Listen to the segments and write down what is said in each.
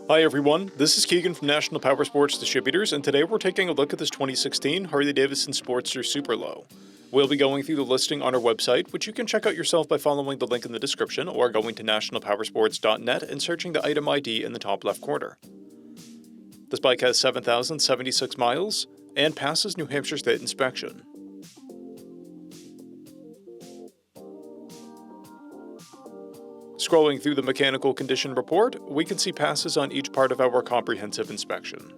Hi everyone, this is Keegan from National Powersports Distributors, and today we're taking a look at this 2016 Harley-Davidson Sportster SUPERLOW. We'll be going through the listing on our website, which you can check out yourself by following the link in the description or going to nationalpowersports.net and searching the item ID in the top left corner. This bike has 7,076 miles and passes New Hampshire State inspection. Scrolling through the mechanical condition report, we can see passes on each part of our comprehensive inspection.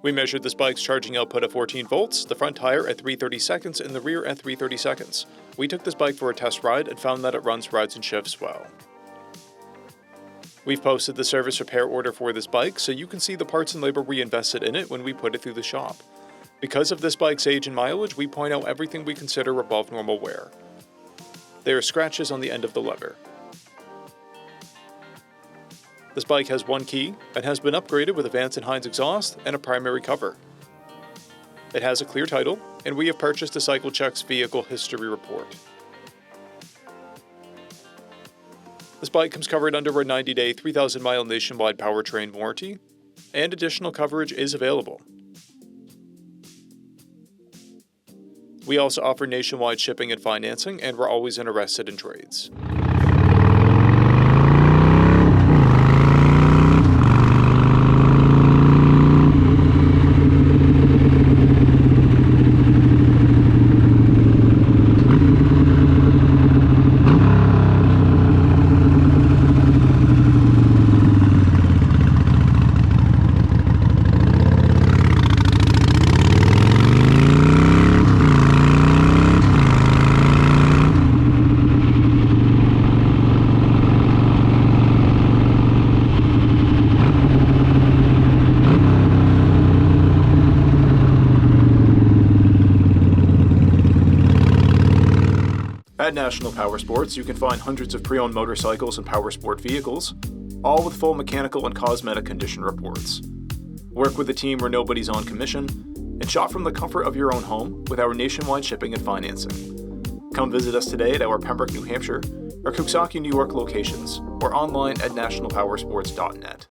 We measured this bike's charging output at 14 volts, the front tire at 330 seconds, and the rear at 330 seconds. We took this bike for a test ride and found that it runs, rides, and shifts well. We've posted the service repair order for this bike, so you can see the parts and labor we invested in it when we put it through the shop. Because of this bike's age and mileage, we point out everything we consider above normal wear. There are scratches on the end of the lever. This bike has one key and has been upgraded with a Vance & Hines exhaust and a primary cover. It has a clear title, and we have purchased a CycleCheck's vehicle history report. This bike comes covered under a 90-day, 3,000-mile nationwide powertrain warranty, and additional coverage is available. We also offer nationwide shipping and financing, and we're always interested in trades. At National Powersports, you can find hundreds of pre-owned motorcycles and powersport vehicles, all with full mechanical and cosmetic condition reports. Work with a team where nobody's on commission, and shop from the comfort of your own home with our nationwide shipping and financing. Come visit us today at our Pembroke, New Hampshire, or Coxsackie, New York locations, or online at nationalpowersports.net.